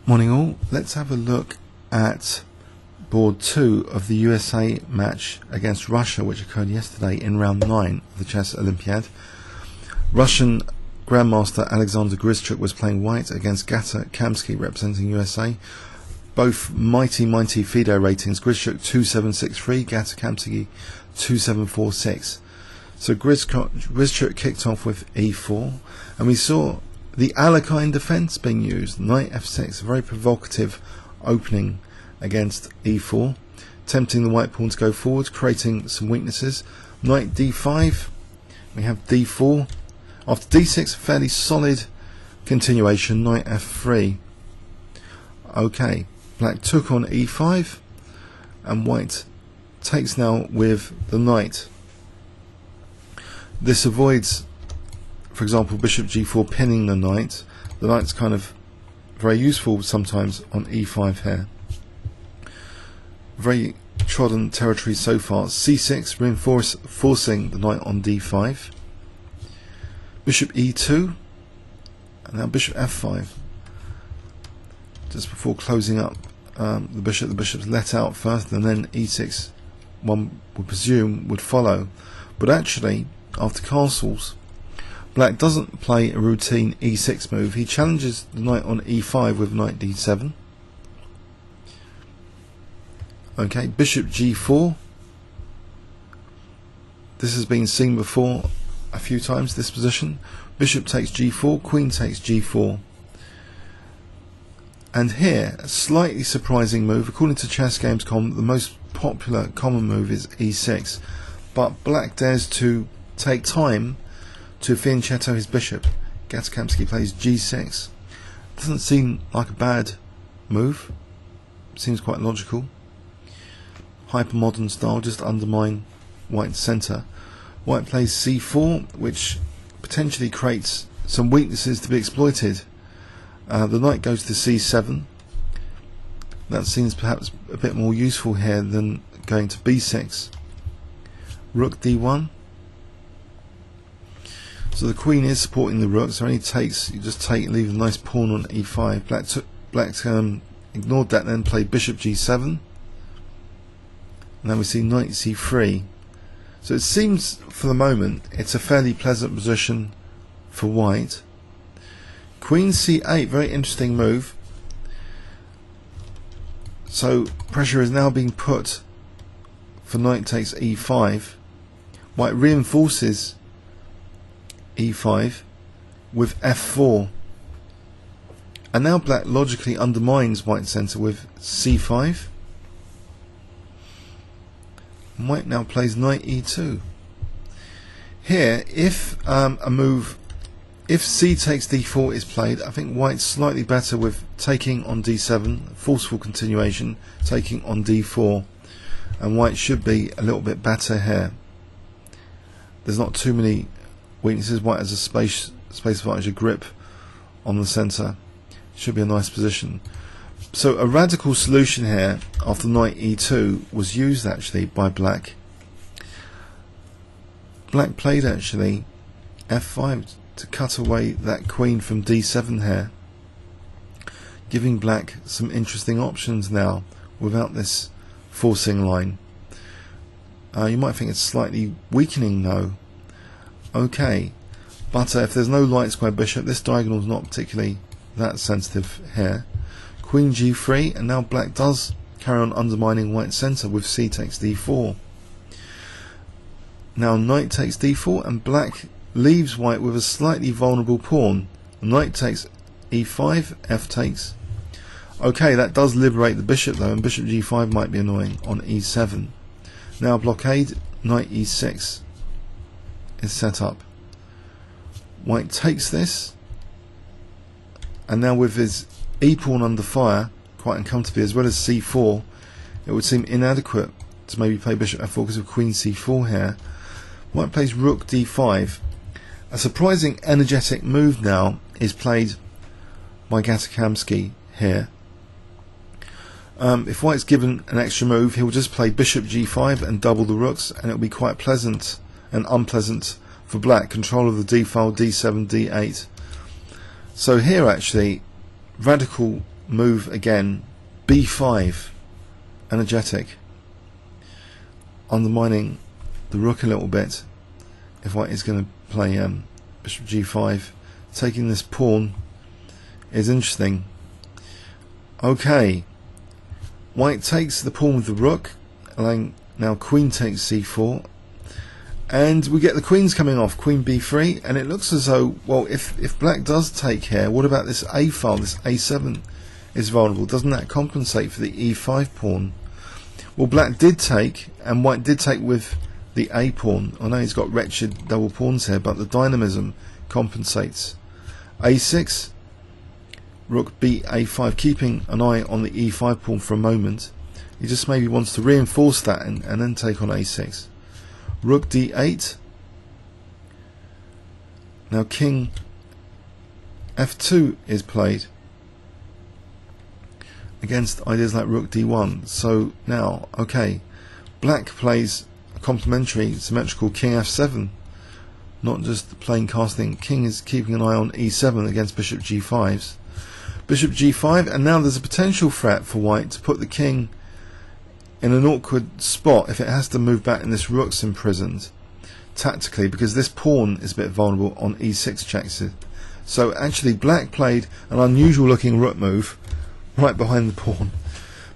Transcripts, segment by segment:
Morning all, let's have a look at board 2 of the USA match against Russia, which occurred yesterday in round 9 of the chess Olympiad. Russian Grandmaster Alexander Grischuk was playing white against Gata Kamsky representing USA. Both mighty FIDE ratings, Grischuk 2763, Gata Kamsky 2746. So Grischuk kicked off with e4, and we saw the Alekhine defence being used, knight f6, a very provocative opening against e4, tempting the white pawn to go forward, creating some weaknesses. Knight d5, we have d4. After d6, a fairly solid continuation, knight f3. Okay, black took on e5, and white takes now with the knight. This avoids, for example, bishop g4 pinning the knight. The knight's kind of very useful sometimes on e5 here. Very trodden territory so far. c6 reinforcing the knight on d5. Bishop e2, and now bishop f5. Just before closing up the bishop's let out first, and then e6, one would presume, would follow. But actually, after castles, black doesn't play a routine e6 move. He challenges the knight on e5 with knight d7. Okay, bishop g4. This has been seen before a few times, this position. Bishop takes g4, queen takes g4. And here, a slightly surprising move. According to chessgames.com, the most popular common move is e6. But black dares to take time to fianchetto his bishop. Gata Kamsky plays g6. Doesn't seem like a bad move. Seems quite logical. Hyper-modern style, just undermine white's centre. White plays c4, which potentially creates some weaknesses to be exploited. The knight goes to c7. That seems perhaps a bit more useful here than going to b6. Rook d1. So the queen is supporting the rook, so only takes, you just take, leave a nice pawn on e5. Black ignored that, then played bishop g7. And then we see knight c3. So it seems, for the moment, it's a fairly pleasant position for white. Queen c8, very interesting move. So pressure is now being put for knight takes e5. White reinforces e5 with f4, and now black logically undermines white's centre with c5. White now plays knight e2. Here, if if c takes d4 is played, I think white's slightly better with taking on d7, forceful continuation, taking on d4, and white should be a little bit better here. There's not too many weaknesses. White has a space advantage, a grip on the centre. Should be a nice position. So a radical solution here after knight e2 was used actually by black. Black played actually f5 to cut away that queen from d7 here, giving black some interesting options now without this forcing line. You might think it's slightly weakening though. Okay, but if there's no light square bishop, this diagonal is not particularly that sensitive here. Queen g3, and now black does carry on undermining white's centre with c takes d4. Now knight takes d4, and black leaves white with a slightly vulnerable pawn. Knight takes e5, f takes. Okay, that does liberate the bishop though, and bishop g5 might be annoying on e7. Now blockade, knight e6 is set up. White takes this, and now with his e-pawn under fire, quite uncomfortably, as well as c4, it would seem inadequate to maybe play bishop f4 because of queen c4 here. White plays rook d5. A surprising energetic move now is played by Gata Kamsky here. If white's given an extra move, he'll just play bishop g5 and double the rooks, and it'll be quite pleasant and unpleasant for black. Control of the d file, d7, d8. So here actually, radical move again, B5, energetic, undermining the rook a little bit. If white is going to play bishop G5, taking this pawn is interesting. Okay, white takes the pawn with the rook, allowing now queen takes C4, and we get the queens coming off, queen B3, and it looks as though, well, if black does take here, what about this A file, this A7 is vulnerable? Doesn't that compensate for the E5 pawn? Well, black did take, and white did take with the A pawn. I know he's got wretched double pawns here, but the dynamism compensates. A6, rook B A5, keeping an eye on the E5 pawn for a moment. He just maybe wants to reinforce that and then take on A6. Rook D8. Now king F2 is played against ideas like rook D1. So now, okay, black plays a complementary symmetrical king F7, not just plain casting. King is keeping an eye on E7 against bishop G5s. Bishop G5, and now there's a potential threat for white to put the king in an awkward spot if it has to move back and this rook's imprisoned tactically, because this pawn is a bit vulnerable on E6 checks it. So actually black played an unusual looking rook move right behind the pawn,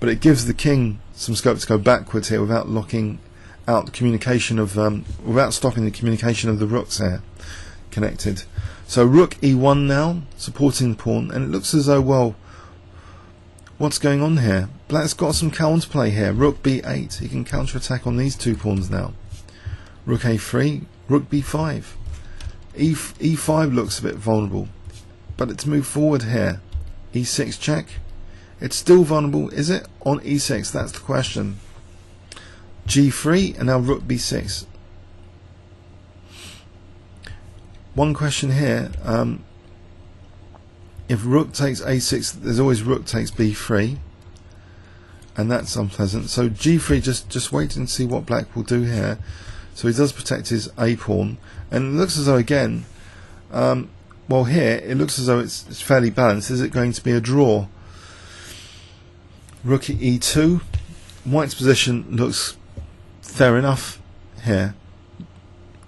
but it gives the king some scope to go backwards here without locking out the communication of without stopping the communication of the rooks here connected. So rook E1 now, supporting the pawn, and it looks as though, well, what's going on here? Black's got some counterplay here. Rook B8, he can counterattack on these two pawns now. Rook A3, rook B5. E5 looks a bit vulnerable, but it's moved forward here. E6 check. It's still vulnerable, is it? On E6, that's the question. G3, and now rook B6. One question here, if rook takes A6, there's always rook takes B3, and that's unpleasant. So G3, just wait and see what black will do here. So he does protect his A pawn, and it looks as though again, well here, it looks as though it's fairly balanced. Is it going to be a draw? Rook E2, white's position looks fair enough here.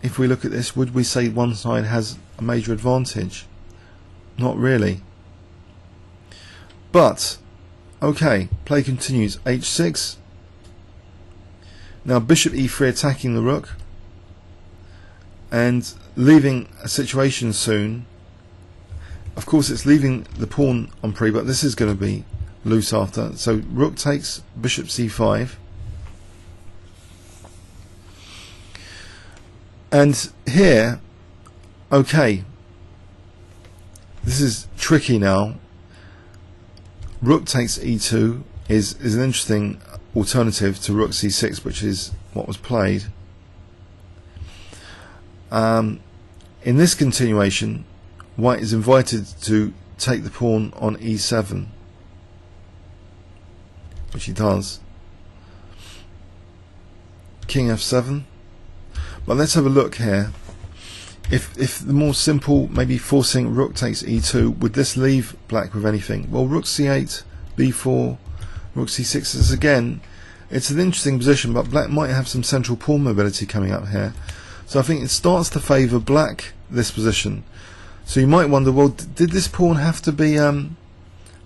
If we look at this, would we say one side has a major advantage? Not really. But, okay, play continues. H6. Now bishop E3 attacking the rook and leaving a situation soon. Of course it's leaving the pawn on pre, but this is going to be loose after. So rook takes bishop C5. And here, okay, this is tricky now. Rook takes E2 is an interesting alternative to rook C6, which is what was played. In this continuation, white is invited to take the pawn on E7, which he does. King F7. But let's have a look here. If the more simple, maybe forcing rook takes E2, would this leave black with anything? Well, rook C8, B4, rook C6 is again, it's an interesting position, but black might have some central pawn mobility coming up here. So I think it starts to favour black, this position. So you might wonder, well, did this pawn have to be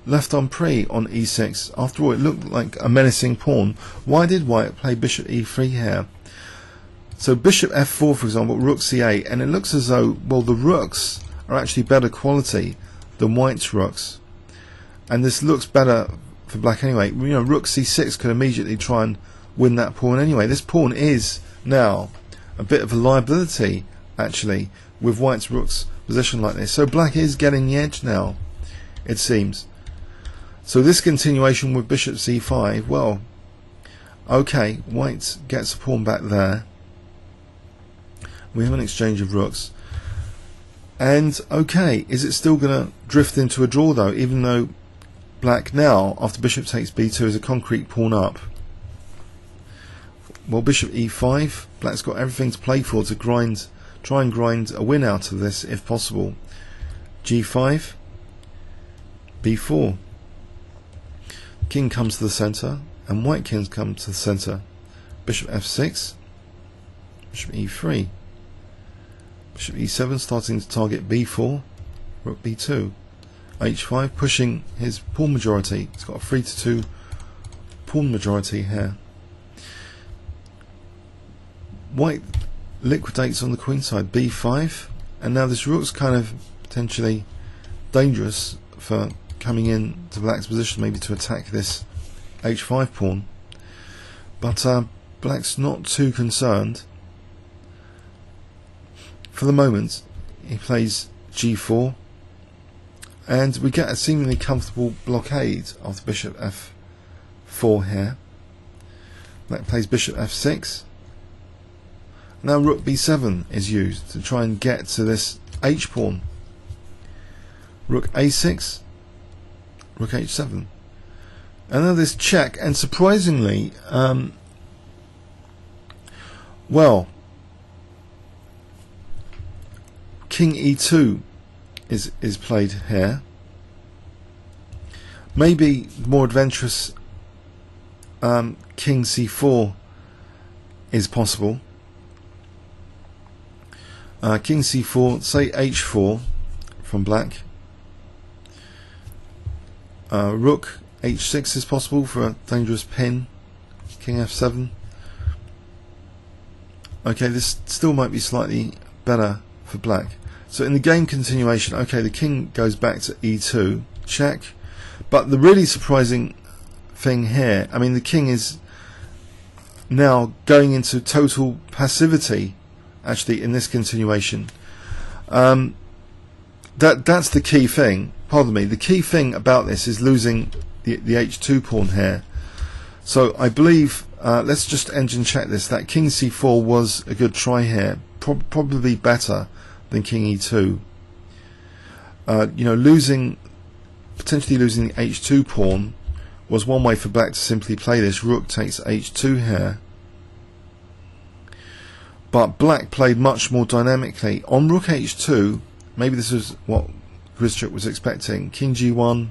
left on pre on E6? After all, it looked like a menacing pawn. Why did white play bishop E3 here? So bishop F4, for example, rook C8, and it looks as though, well, the rooks are actually better quality than white's rooks, and this looks better for black anyway. You know, rook C6 could immediately try and win that pawn anyway. This pawn is now a bit of a liability, actually, with white's rook's position like this. So black is getting the edge now, it seems. So this continuation with bishop C5, well, okay, white gets a pawn back there. We have an exchange of rooks. And, okay, is it still going to drift into a draw, though, even though black now, after bishop takes b2, is a concrete pawn up? Well, bishop e5, black's got everything to play for to try and grind a win out of this, if possible. g5, b4. king comes to the centre, and white king comes to the centre. Bishop f6, bishop e3, bishop e7 starting to target b4, rook b2, h5 pushing his pawn majority. He's got a 3-2 pawn majority here. White liquidates on the queen side, b5, and now this rook's kind of potentially dangerous for coming in to black's position, maybe to attack this h5 pawn, but black's not too concerned for the moment. He plays g4, and we get a seemingly comfortable blockade of the bishop f4 here. Black plays bishop f6. Now rook b7 is used to try and get to this h pawn. Rook a6, rook h7, and now this check, and surprisingly, well, king e2 is played here. Maybe more adventurous king c4 is possible. King c4, say h4 from black. Rook h6 is possible for a dangerous pin. King f7. Okay, this still might be slightly better for black. So in the game continuation, okay, the king goes back to e2, check. But the really surprising thing here, I mean, the king is now going into total passivity, actually, in this continuation. That's the key thing. Pardon me. The key thing about this is losing the h2 pawn here. So I believe, let's just engine check this, that king c4 was a good try here, probably better than king e2. You know, potentially losing the h2 pawn was one way for black to simply play this. Rook takes h2 here. But black played much more dynamically. On rook h2, maybe this was what Grischuk was expecting. King g1.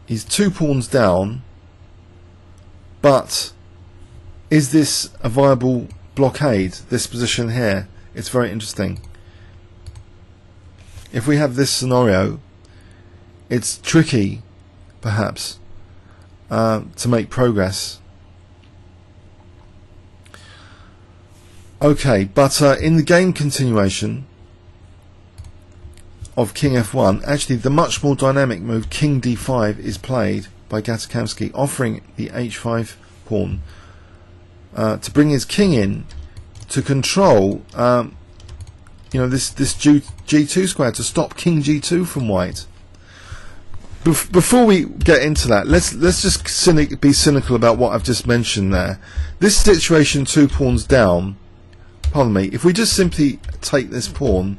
He's 2 pawns down. But is this a viable blockade, this position here? It's very interesting. If we have this scenario, it's tricky, perhaps, to make progress. Okay, but in the game continuation of king f1, actually the much more dynamic move king d5 is played by Gata Kamsky, offering the h5 pawn to bring his king in to control you know, this g2 square, to stop king g2 from white. Before we get into that, let's just be cynical about what I've just mentioned there. This situation, 2 pawns down, pardon me, if we just simply take this pawn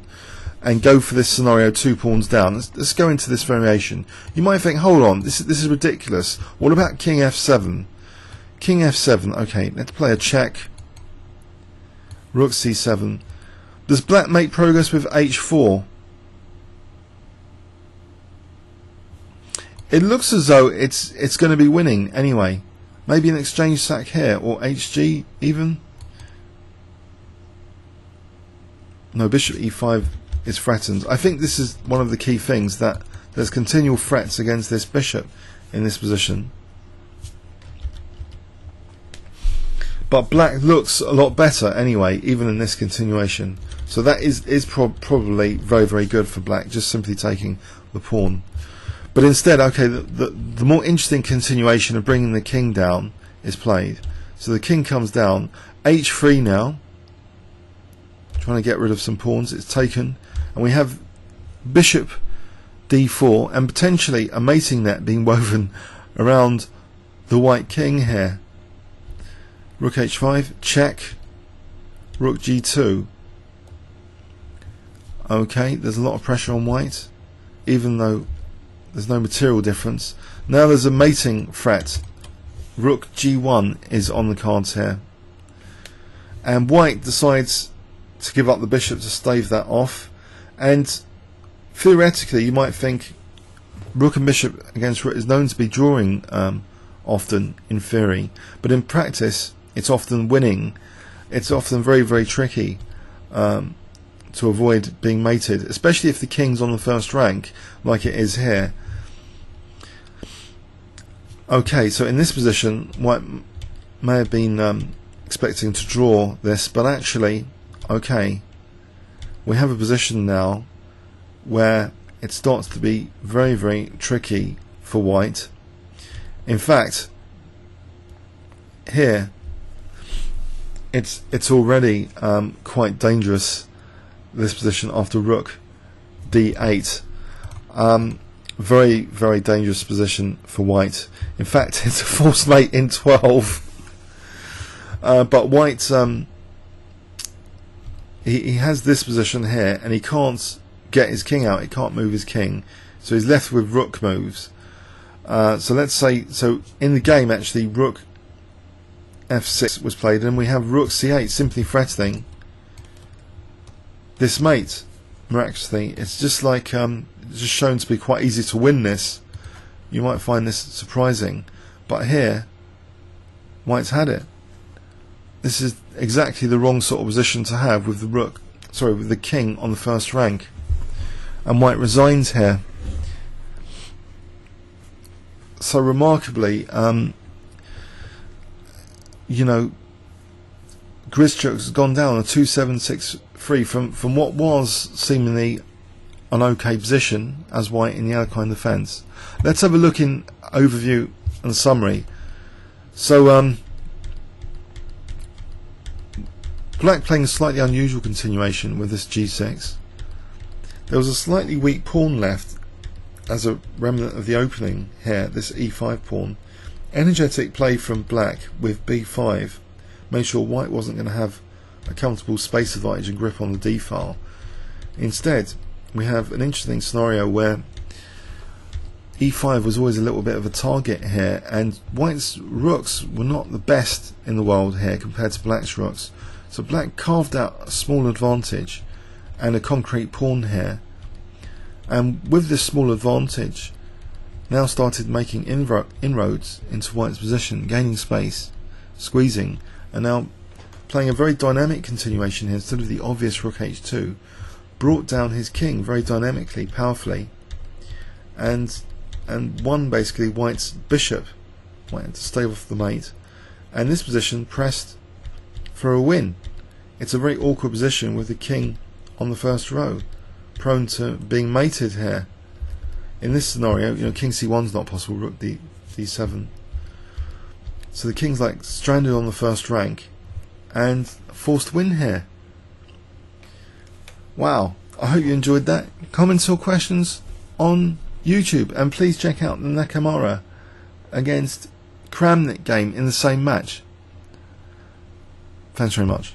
and go for this scenario, 2 pawns down, let's go into this variation. You might think, hold on, this is ridiculous. What about king f7? King f7, okay, let's play a check. Rook c7. Does black make progress with h4? It looks as though it's going to be winning anyway. Maybe an exchange sack here, or hg even. No, bishop e5 is threatened. I think this is one of the key things, that there's continual threats against this bishop in this position. But black looks a lot better anyway, even in this continuation. So that is probably very, very good for black, just simply taking the pawn. But instead, okay, the more interesting continuation of bringing the king down is played. So the king comes down, h3 now, trying to get rid of some pawns. It's taken, and we have bishop d4, and potentially a mating net being woven around the white king here. Rook h5, check. Rook g2. Okay, there's a lot of pressure on white, even though there's no material difference. Now there's a mating threat. Rook g1 is on the cards here, and white decides to give up the bishop to stave that off. And theoretically, you might think, rook and bishop against rook is known to be drawing often in theory, but in practice it's often winning. It's often very, very tricky to avoid being mated, especially if the king's on the first rank, like it is here. Okay, so in this position, white may have been expecting to draw this, but actually, okay, we have a position now where it starts to be very, very tricky for white. In fact, here it's already quite dangerous, this position after rook d8. Very, very dangerous position for white. In fact, it's a false mate in 12. But white, he has this position here, and he can't get his king out. He can't move his king, so he's left with rook moves. So let's say, so in the game actually rook f6 was played, and we have rook c8 simply threatening this mate. Miraculously, it's just like it's just shown to be quite easy to win this. You might find this surprising, but here white's had it. This is exactly the wrong sort of position to have with the rook, sorry, with the king on the first rank, and white resigns here. So remarkably, you know, Grischuk's gone down a 2-7-6-3 from what was seemingly an okay position as white in the Alekhine defence. Let's have a look in overview and summary. So black playing a slightly unusual continuation with this g6. There was a slightly weak pawn left as a remnant of the opening here, this e5 pawn. Energetic play from black with b5 made sure white wasn't going to have a comfortable space advantage and grip on the d file. Instead, we have an interesting scenario where e5 was always a little bit of a target here, and white's rooks were not the best in the world here compared to black's rooks. So black carved out a small advantage and a concrete pawn here, and with this small advantage now started making inroads into white's position, gaining space, squeezing, and now playing a very dynamic continuation here instead of the obvious rook h2. Brought down his king very dynamically, powerfully, and won basically white's bishop. White had to stave off the mate, and this position pressed for a win. It's a very awkward position with the king on the first row, prone to being mated here. In this scenario, you know, king c1 is not possible, rook d7. So the king's like stranded on the first rank and forced win here. Wow, I hope you enjoyed that. Comments or questions on YouTube, and please check out the Nakamura against Kramnik game in the same match. Thanks very much.